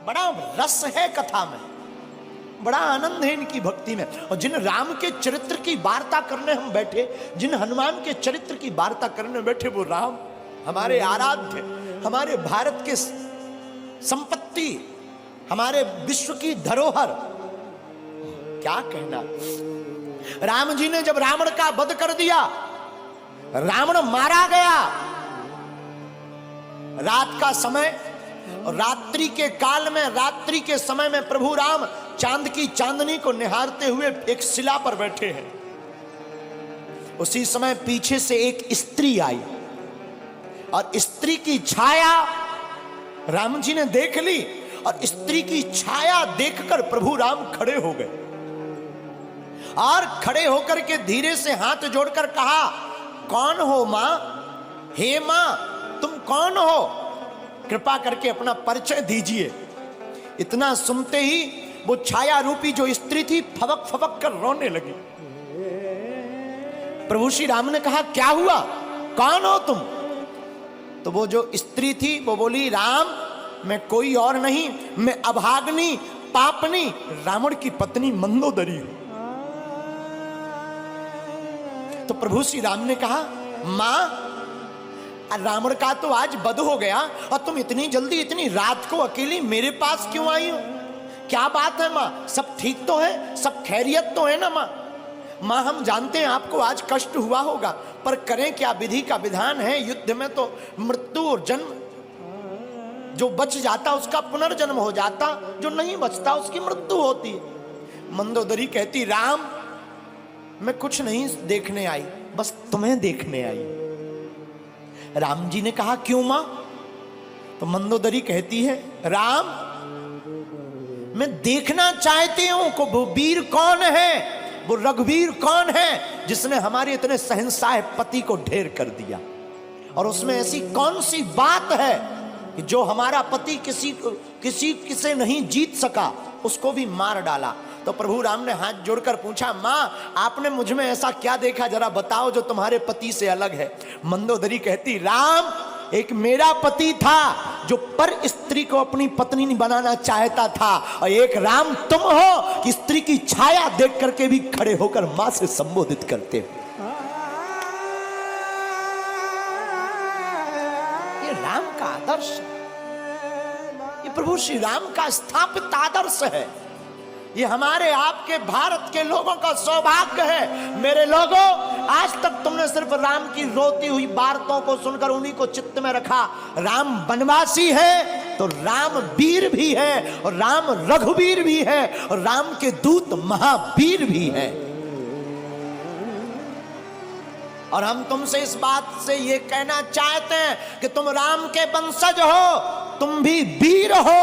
बड़ा रस है कथा में, बड़ा आनंद है इनकी भक्ति में। और जिन राम के चरित्र की वार्ता करने हम बैठे, जिन हनुमान के चरित्र की वार्ता करने बैठे, वो राम हमारे आराध्य, हमारे भारत के संपत्ति, हमारे विश्व की धरोहर, क्या कहना। राम जी ने जब रावण का वध कर दिया, रावण मारा गया, रात का समय और रात्रि के काल में, रात्रि के समय में प्रभु राम चांद की चांदनी को निहारते हुए एक शिला पर बैठे हैं। उसी समय पीछे से एक स्त्री आई और स्त्री की छाया राम जी ने देख ली, और स्त्री की छाया देखकर प्रभु राम खड़े हो गए और खड़े होकर के धीरे से हाथ जोड़कर कहा, कौन हो मां? हे मां, तुम कौन हो? कृपा करके अपना परिचय दीजिए। इतना सुनते ही वो छाया रूपी जो स्त्री थी फबक फबक कर रोने लगी। प्रभु श्री राम ने कहा, क्या हुआ, कौन हो तुम? तो वो जो स्त्री थी वो बोली, राम मैं कोई और नहीं, मैं अभाग्नि पापनी रावण की पत्नी मंदोदरी हूं। तो प्रभु श्री राम ने कहा, मां रावण का तो आज वध हो गया और तुम इतनी जल्दी इतनी रात को अकेली मेरे पास क्यों आई हो? क्या बात है मां, सब ठीक तो है, सब खैरियत तो है ना मां? मां हम जानते हैं आपको आज कष्ट हुआ होगा, पर करें क्या, विधि का विधान है, युद्ध में तो मृत्यु और जन्म, जो बच जाता उसका पुनर्जन्म हो जाता, जो नहीं बचता उसकी मृत्यु होती है। मंदोदरी कहती, राम मैं कुछ नहीं देखने आई, बस तुम्हें देखने आई। राम जी ने कहा, क्यों मां? तो मंदोदरी कहती है, राम मैं देखना चाहती हूं कि वो वीर कौन है, वो रघुवीर कौन है जिसने हमारे इतने शहंशाह पति को ढेर कर दिया, और उसमें ऐसी कौन सी बात है कि जो हमारा पति किसी से नहीं जीत सका, उसको भी मार डाला। तो प्रभु राम ने हाथ जोड़कर पूछा, मां आपने मुझ में ऐसा क्या देखा, जरा बताओ जो तुम्हारे पति से अलग है। मंदोदरी कहती, राम एक मेरा पति था जो पर स्त्री को अपनी पत्नी नहीं बनाना चाहता था, और एक राम तुम हो कि स्त्री की छाया देख करके भी खड़े होकर मां से संबोधित करते हो। ये राम का आदर्श, ये प्रभु श्री राम का स्थापित आदर्श है। ये हमारे आपके भारत के लोगों का सौभाग्य है। मेरे लोगों, आज तक तुमने सिर्फ राम की रोती हुई वार्ताओं को सुनकर उन्हीं को चित्त में रखा। राम वनवासी है तो राम वीर भी है, और राम रघुवीर भी है, और राम के दूत महावीर भी है। और हम तुमसे इस बात से ये कहना चाहते हैं कि तुम राम के वंशज हो, तुम भी वीर हो।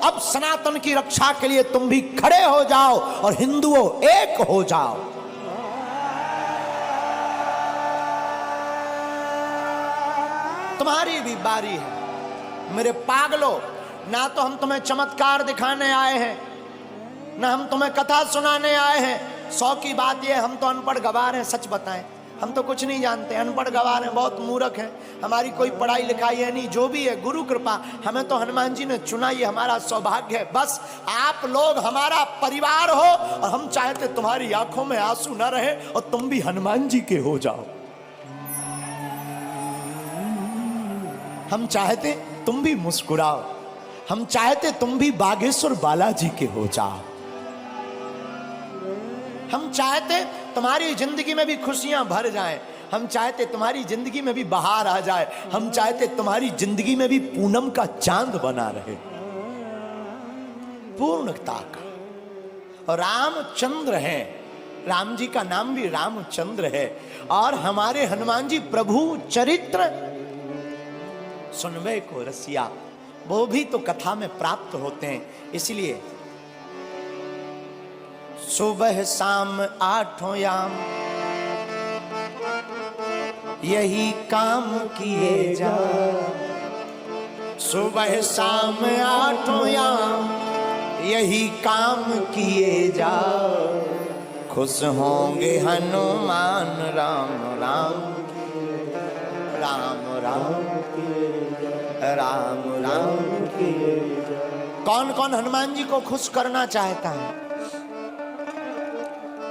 अब सनातन की रक्षा के लिए तुम भी खड़े हो जाओ और हिंदुओं एक हो जाओ। तुम्हारी भी बारी है मेरे पागलों। ना तो हम तुम्हें चमत्कार दिखाने आए हैं, ना हम तुम्हें कथा सुनाने आए हैं। 100 की बात यह, हम तो अनपढ़ गवार हैं। सच बताएं, हम तो कुछ नहीं जानते, अनपढ़ गवार हैं, बहुत मूर्ख हैं, हमारी कोई पढ़ाई लिखाई है नहीं। जो भी है गुरु कृपा, हमें तो हनुमान जी ने चुना, ये हमारा सौभाग्य है। बस आप लोग हमारा परिवार हो, और हम चाहते तुम्हारी आंखों में आंसू न रहे और तुम भी हनुमान जी के हो जाओ। हम चाहते तुम भी मुस्कुराओ, हम चाहते तुम भी बागेश्वर बालाजी के हो जाओ। हम चाहते तुम्हारी जिंदगी में भी खुशियां भर जाएं, हम चाहते तुम्हारी जिंदगी में भी बहार आ जाए, हम चाहते तुम्हारी जिंदगी में भी पूनम का चांद बना रहे, पूर्णता का। और रामचंद्र है, राम जी का नाम भी रामचंद्र है। और हमारे हनुमान जी प्रभु चरित्र सुनवे को रसिया, वो भी तो कथा में प्राप्त होते हैं। इसलिए सुबह शाम 8 याम यही काम किए जा, सुबह शाम 8 याम यही काम किए जा, खुश होंगे हनुमान राम राम राम राम राम राम किए जा। कौन कौन हनुमान जी को खुश करना चाहता है?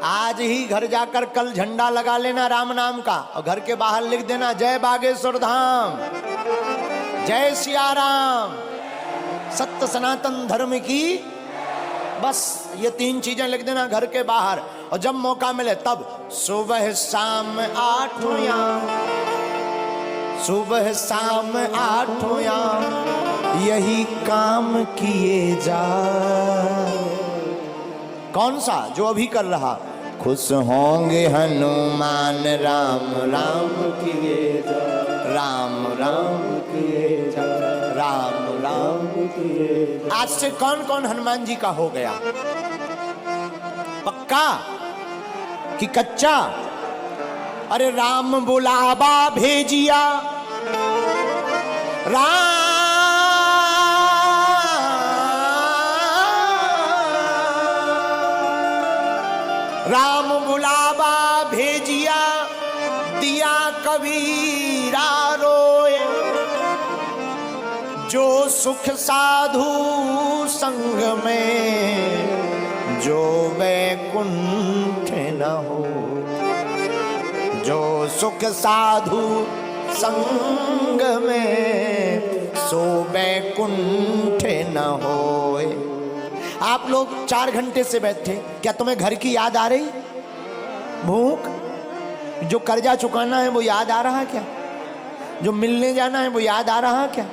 आज ही घर जाकर कल झंडा लगा लेना राम नाम का, और घर के बाहर लिख देना जय बागेश्वर धाम, जय सिया राम, सत्य सनातन धर्म की। बस ये 3 चीजें लिख देना घर के बाहर। और जब मौका मिले तब सुबह शाम 8 याम, सुबह शाम 8 याम यही काम किए जा। कौन सा? जो अभी कर रहा। खुश होंगे हनुमान राम राम किए जा, राम राम किए जा, राम राम किए जा। आज से कौन कौन हनुमान जी का हो गया? पक्का कि कच्चा? अरे राम बुलावा भेजिया, राम बुलावा भेजिया, दिया कबीरा रोए, जो सुख साधु संग में, जो वैकुंठ न हो, जो सुख साधु संग में, सो वैकुंठ न होए। आप लोग 4 घंटे से बैठे, क्या तुम्हें घर की याद आ रही? भूख? जो कर्जा चुकाना है वो याद आ रहा क्या? जो मिलने जाना है वो याद आ रहा क्या?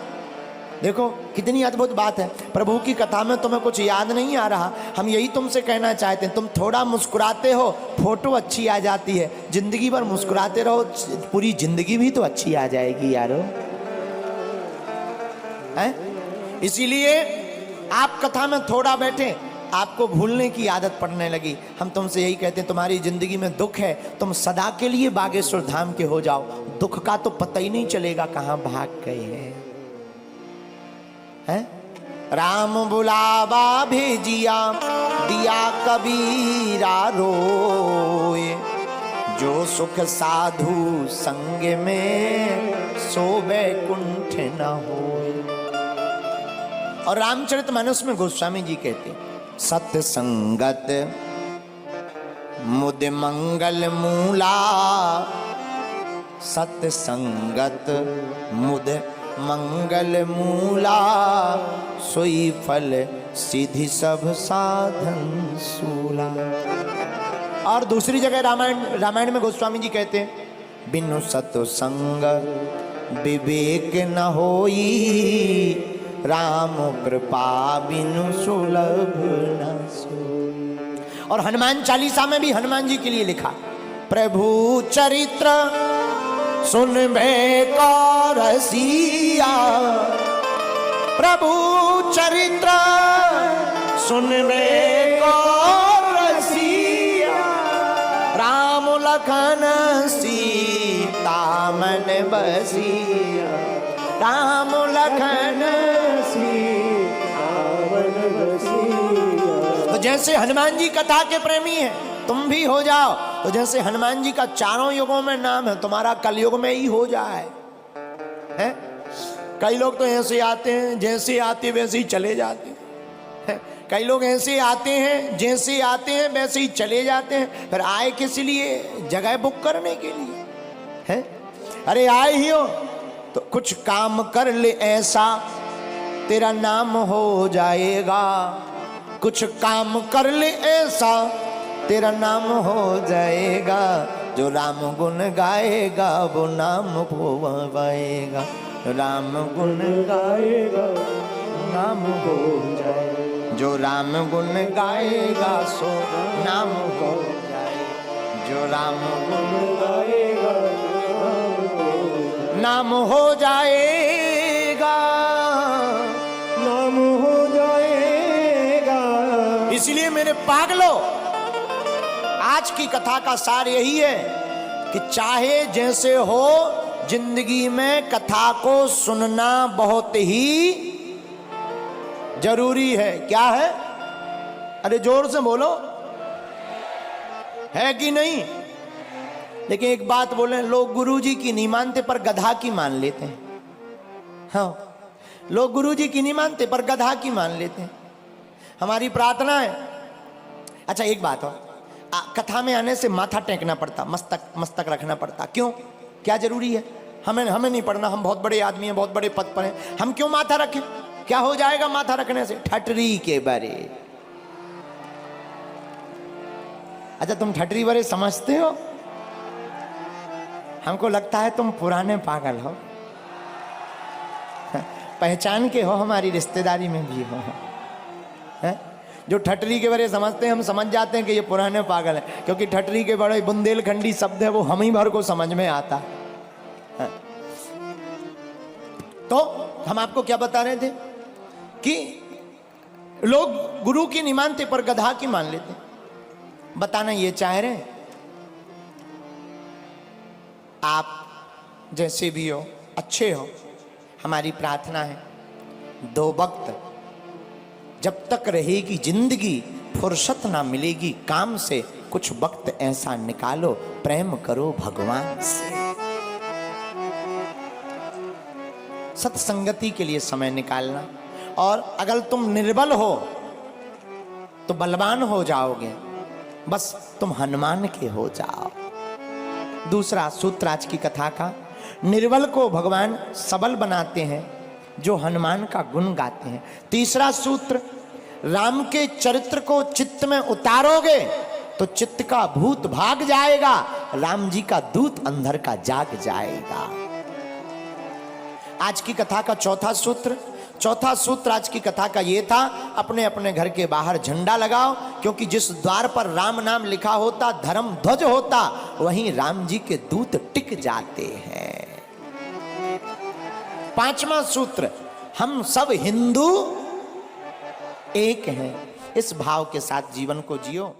देखो कितनी अद्भुत बात है। प्रभु की कथा में तुम्हें कुछ याद नहीं आ रहा। हम यही तुमसे कहना चाहते हैं, तुम थोड़ा मुस्कुराते हो, फोटो अच्छी आ जाती है। जिंदगी भर मुस्कुराते रहो, पूरी जिंदगी भी तो अच्छी आ जाएगी यारो, हैं? इसीलिए आप कथा में थोड़ा बैठे, आपको भूलने की आदत पड़ने लगी। हम तुमसे यही कहते हैं, तुम्हारी जिंदगी में दुख है, तुम सदा के लिए बागेश्वर धाम के हो जाओ। दुख का तो पता ही नहीं चलेगा कहां भाग गए हैं। राम बुलावा भेजिया, दिया कबीरा रोए, जो सुख साधु संग में, सो वैकुंठ न होए। और रामचरितमानस में गोस्वामी जी कहते, सत्य संगत मुद मंगल मूला, सत्य संगत मुद मंगल मूला, सोई फल सिद्धि सब साधन सूला। और दूसरी जगह रामायण में गोस्वामी जी कहते हैं, बिनु सत्संग विवेक न होई, राम कृपा बिनु सुलभ न सोई। और हनुमान चालीसा में भी हनुमान जी के लिए लिखा, प्रभु चरित्र सुनबे को रसिया, प्रभु चरित्र सुनबे को रसिया, राम लखन सीता मन बसिया, राम लखन सीता मन बसिया। तो जैसे हनुमान जी कथा के प्रेमी हैं, तुम भी हो जाओ। तो जैसे हनुमान जी का चारों युगों में नाम है, तुम्हारा कलयुग में ही हो जाए। हैं? कई लोग तो ऐसे आते हैं, जैसे आते वैसे ही चले जाते हैं। कई लोग ऐसे आते हैं, जैसे आते हैं वैसे ही चले जाते हैं। फिर आए किस लिए? जगह बुक करने के लिए। हैं? अरे आए ही हो तो कुछ काम कर ले ऐसा, तेरा नाम हो जाएगा। कुछ काम कर ले ऐसा, तेरा नाम हो जाएगा। जो राम गुण गाएगा वो नाम पाएगा, राम गुण गाएगा नाम हो जाएगा। जो राम गुण गाएगा सो नाम हो जाएगा। जो राम गुण गाएगा नाम हो जाएगा, नाम हो जाएगा। इसलिए मेरे पागलों, आज की कथा का सार यही है कि चाहे जैसे हो, जिंदगी में कथा को सुनना बहुत ही जरूरी है। क्या है? अरे जोर से बोलो, है कि नहीं? लेकिन एक बात बोले, लोग गुरुजी की नहीं मानते पर गधा की मान लेते हैं। हाँ, लोग गुरु जी की नहीं मानते पर गधा की मान लेते हैं। हमारी प्रार्थना है। अच्छा एक बात हो, कथा में आने से माथा टेकना पड़ता, मस्तक रखना पड़ता, क्यों? क्या जरूरी है? हमें नहीं पढ़ना, हम बहुत बड़े आदमी हैं, बहुत बड़े पद पर हैं, हम क्यों माथा रखें? क्या हो जाएगा माथा रखने से? ठटरी के बारे। अच्छा तुम ठटरी बारे समझते हो? हमको लगता है तुम पुराने पागल हो, पहचान के हो, हमारी रिश्तेदारी में भी हो। है? जो ठटरी के बारे समझते हैं हम समझ जाते हैं कि ये पुराने पागल है, क्योंकि ठटरी के बड़े बुंदेलखंडी शब्द है, वो हम ही भर को समझ में आता है। तो हम आपको क्या बता रहे थे कि लोग गुरु की नहीं मानते पर गधा की मान लेते। बताना ये चाह रहे हैं आप जैसे भी हो, अच्छे हो। हमारी प्रार्थना है, 2 वक्त जब तक रहेगी जिंदगी, फुर्सत ना मिलेगी काम से, कुछ वक्त ऐसा निकालो, प्रेम करो भगवान से। सत्संगति के लिए समय निकालना। और अगर तुम निर्बल हो तो बलवान हो जाओगे, बस तुम हनुमान के हो जाओ। दूसरा सूत्र आज की कथा का, निर्बल को भगवान सबल बनाते हैं जो हनुमान का गुण गाते हैं। तीसरा सूत्र, राम के चरित्र को चित्त में उतारोगे तो चित्त का भूत भाग जाएगा, राम जी का दूत अंदर का जाग जाएगा। आज की कथा का चौथा सूत्र आज की कथा का ये था, अपने अपने घर के बाहर झंडा लगाओ, क्योंकि जिस द्वार पर राम नाम लिखा होता, धर्म ध्वज होता, वहीं राम जी के दूत टिक जाते हैं। 5वां सूत्र, हम सब हिंदू एक हैं। इस भाव के साथ जीवन को जियो।